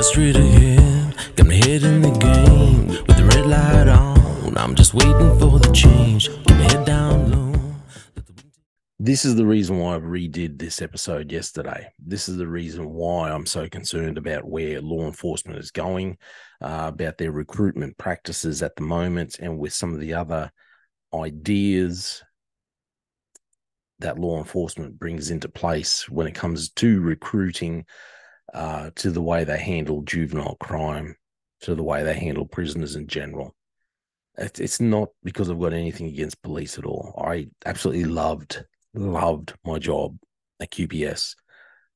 straight ahead, got my head in the game, with the red light on, I'm just waiting for the change, keep my head down low. This is the reason why I redid this episode yesterday. This is the reason why I'm so concerned about where law enforcement is going, about their recruitment practices at the moment, and with some of the other ideas that law enforcement brings into place when it comes to recruiting, to the way they handle juvenile crime, to the way they handle prisoners in general. It's not because I've got anything against police at all. I absolutely loved my job at QPS.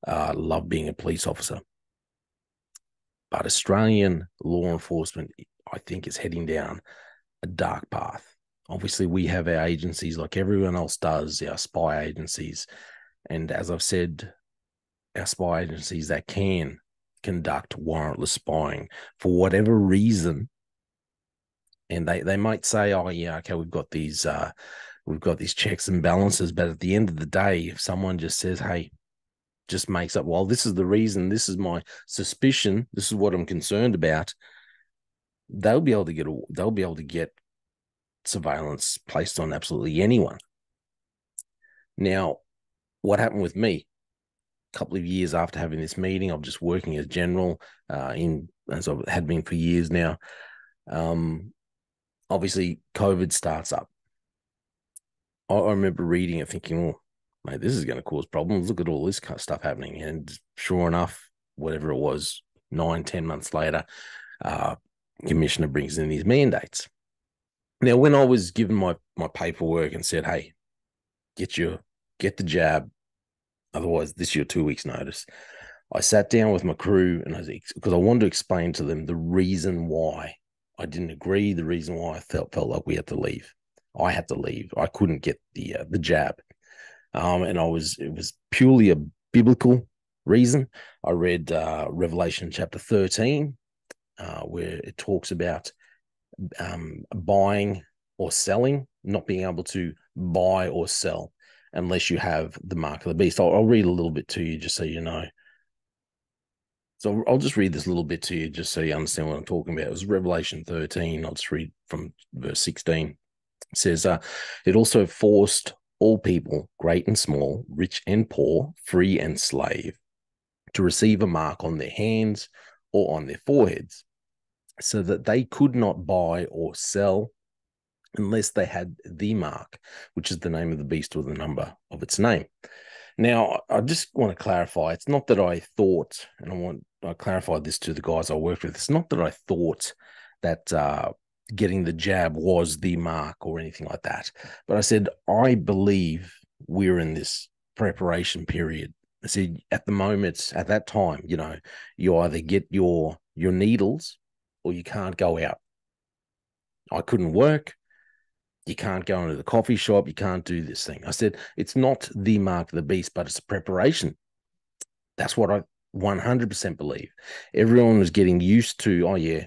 Loved being a police officer. But Australian law enforcement, I think, is heading down a dark path. Obviously, we have our agencies like everyone else does, our spy agencies. And as I've said, our spy agencies that can conduct warrantless spying for whatever reason. And they might say, oh, yeah, okay, we've got these checks and balances. But at the end of the day, if someone just says, hey, just makes up, well, this is the reason, this is my suspicion, this is what I'm concerned about, they'll be able to get surveillance placed on absolutely anyone. Now, what happened with me? A couple of years after having this meeting, I'm just working as general, as I had been for years now. Obviously, COVID starts up. I remember reading it thinking, oh, mate, this is going to cause problems. Look at all this kind of stuff happening. And sure enough, whatever it was, 9-10 months later, Commissioner brings in these mandates. Now, when I was given my paperwork and said, hey, get the jab, otherwise this is your 2 weeks notice, I sat down with my crew and because I wanted to explain to them the reason why I didn't agree, the reason why I felt like we had to leave. I had to leave. I couldn't get the jab. And it was purely a biblical reason. I read Revelation chapter 13, where it talks about buying or selling, not being able to buy or sell unless you have the mark of the beast. I'll read a little bit to you just so you know. So I'll just read this little bit to you just so you understand what I'm talking about. It was Revelation 13. I'll just read from verse 16. It says, it also forced all people, great and small, rich and poor, free and slave, to receive a mark on their hands or on their foreheads, so that they could not buy or sell unless they had the mark, which is the name of the beast or the number of its name. Now, I just want to clarify, it's not that I thought, and I clarified this to the guys I worked with, it's not that I thought that getting the jab was the mark or anything like that. But I said, I believe we're in this preparation period. I said, at the moment, at that time, you either get your needles or you can't go out. I couldn't work. You can't go into the coffee shop. You can't do this thing. I said, it's not the mark of the beast, but it's a preparation. That's what I 100% believe. Everyone was getting used to, oh, yeah,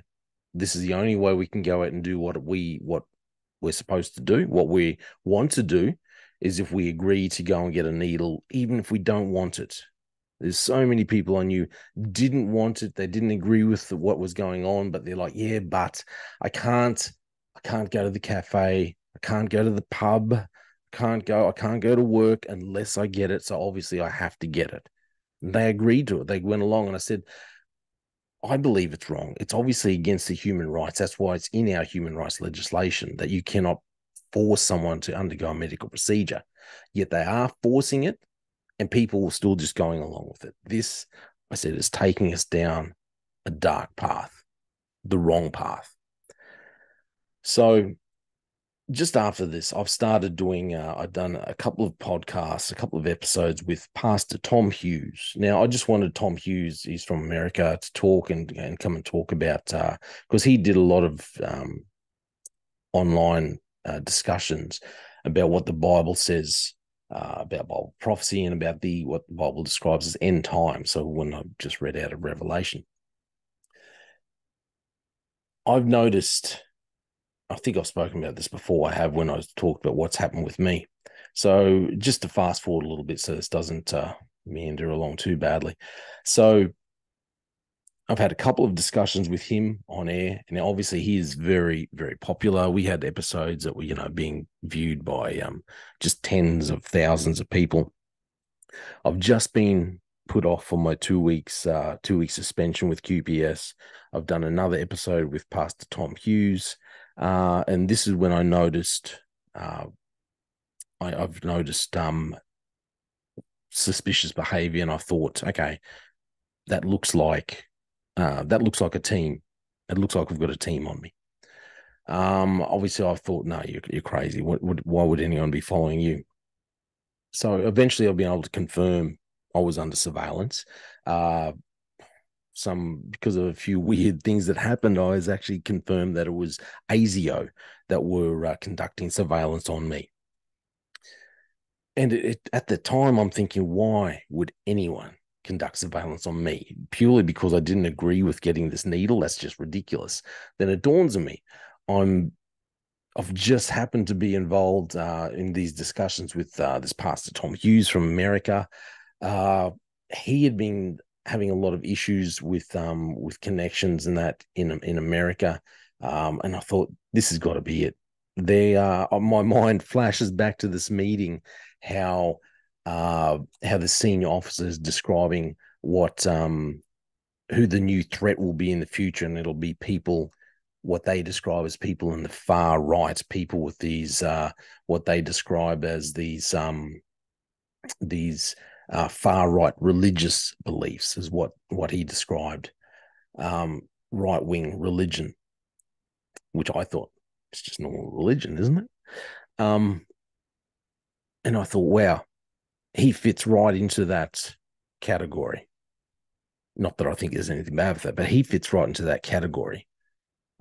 this is the only way we can go out and do what we're supposed to do. What we want to do is if we agree to go and get a needle, even if we don't want it. There's so many people I knew didn't want it. They didn't agree with what was going on, but they're like, yeah, but I can't go to the cafe. I can't go to the pub. I can't go to work unless I get it. So obviously I have to get it. And they agreed to it. They went along, and I said, I believe it's wrong. It's obviously against the human rights. That's why it's in our human rights legislation that you cannot force someone to undergo a medical procedure. Yet they are forcing it, and people are still just going along with it. This, I said, is taking us down a dark path, the wrong path. So just after this, I've started doing, I've done a couple of podcasts, a couple of episodes with Pastor Tom Hughes. Now, I just wanted Tom Hughes, he's from America, to talk and come and talk about, because he did a lot of online discussions about what the Bible says about Bible prophecy and about what the Bible describes as end time. So when I just read out of Revelation, I've noticed, I think I've spoken about this before. I have when I talked about what's happened with me. So just to fast forward a little bit so this doesn't meander along too badly. So I've had a couple of discussions with him on air, and obviously he is very, very popular. We had episodes that were, being viewed by just tens of thousands of people. I've just been put off for my 2 weeks 2 week suspension with QPS. I've done another episode with Pastor Tom Hughes, and this is when I noticed I've noticed suspicious behavior, and I thought, okay, that looks like a team. It looks like we've got a team on me. Obviously, I thought, no, you're crazy. Why would anyone be following you? So eventually, I've been able to confirm I was under surveillance. Because of a few weird things that happened, I was actually confirmed that it was ASIO that were conducting surveillance on me. And at the time, I'm thinking, why would anyone conduct surveillance on me? Purely because I didn't agree with getting this needle? That's just ridiculous. Then it dawns on me, I've just happened to be involved in these discussions with this Pastor Tom Hughes from America. He had been having a lot of issues with connections and that in America, and I thought this has got to be it. My mind flashes back to this meeting, how the senior officer is describing what who the new threat will be in the future, and it'll be people, what they describe as people in the far right, people with these what they describe as these far right religious beliefs, is what he described, right wing religion, which I thought it's just normal religion, isn't it? And I thought, wow, he fits right into that category. Not that I think there's anything bad with that, but he fits right into that category.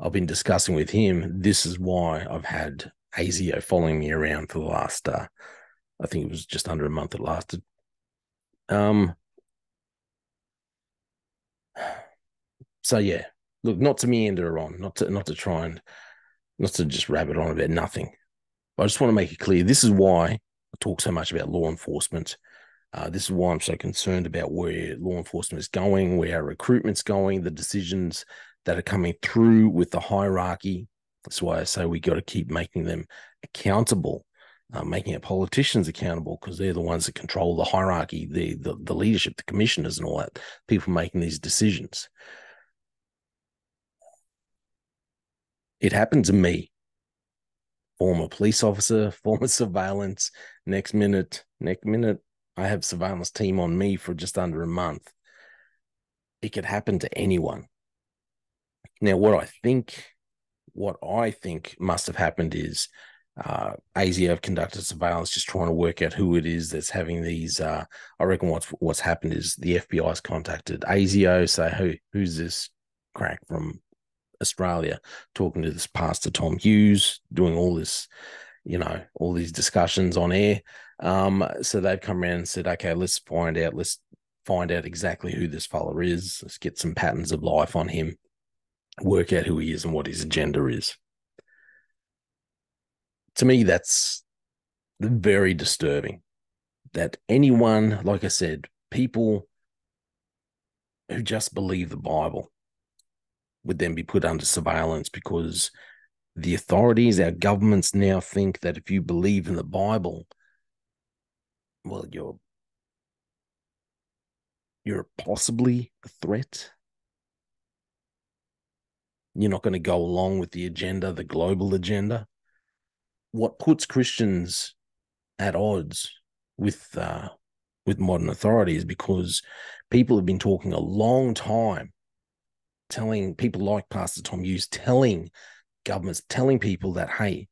I've been discussing with him. This is why I've had ASIO following me around for the last, I think it was just under a month it lasted. So yeah, look, not to meander on, not to try and not to just rabbit on about nothing. I just want to make it clear. This is why I talk so much about law enforcement. This is why I'm so concerned about where law enforcement is going, where our recruitment's going, the decisions that are coming through with the hierarchy. That's why I say we got to keep making them accountable, making our politicians accountable, because they're the ones that control the hierarchy, the leadership, the commissioners, and all that. People making these decisions. It happened to me. Former police officer, former surveillance. Next minute, I have surveillance team on me for just under a month. It could happen to anyone. Now, what I think must have happened is ASIO have conducted surveillance, just trying to work out who it is that's having these. I reckon what's happened is the FBI's contacted ASIO, say, who's this crack from Australia talking to this Pastor Tom Hughes, doing all this, all these discussions on air. So they've come around and said, okay, let's find out exactly who this fella is. Let's get some patterns of life on him, work out who he is and what his agenda is. To me, that's very disturbing. That anyone, like I said, people who just believe the Bible would then be put under surveillance, because the authorities, our governments now think that if you believe in the Bible, well, you're possibly a threat. You're not going to go along with the agenda, the global agenda. What puts Christians at odds with modern authority is because people have been talking a long time, telling people like Pastor Tom Hughes, telling governments, telling people that, hey,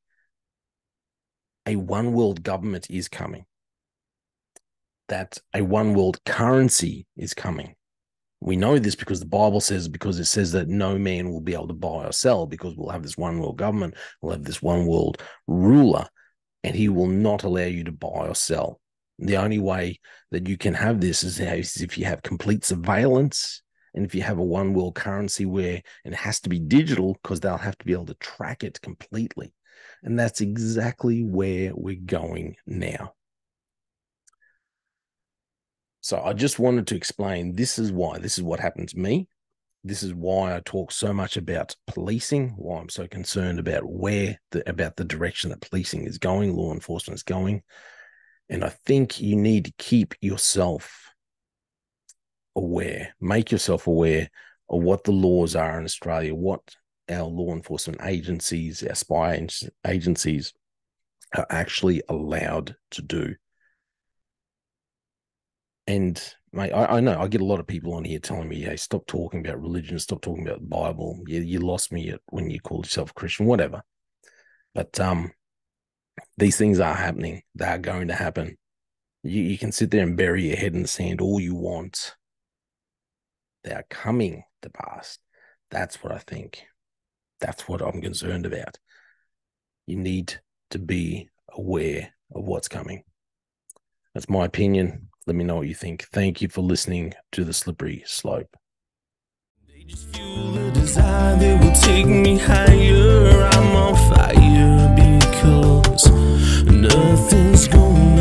a one world government is coming, that a one world currency is coming. We know this because the Bible says, because it says that no man will be able to buy or sell, because we'll have this one world government, we'll have this one world ruler, and he will not allow you to buy or sell. The only way that you can have this is if you have complete surveillance, and if you have a one world currency where it has to be digital, because they'll have to be able to track it completely. And that's exactly where we're going now. So I just wanted to explain, this is what happened to me. This is why I talk so much about policing, why I'm so concerned about about the direction that policing is going, law enforcement is going. And I think you need to keep yourself aware, make yourself aware of what the laws are in Australia, what our law enforcement agencies, our spy agencies are actually allowed to do. And mate, I know I get a lot of people on here telling me, hey, stop talking about religion, stop talking about the Bible. You lost me when you called yourself a Christian, whatever. But these things are happening. They are going to happen. You can sit there and bury your head in the sand all you want. They are coming to pass. That's what I think. That's what I'm concerned about. You need to be aware of what's coming. That's my opinion. Let me know what you think. Thank you for listening to The Slippery Slope. They just fuel a desire that will take me higher. I'm on fire because nothing's going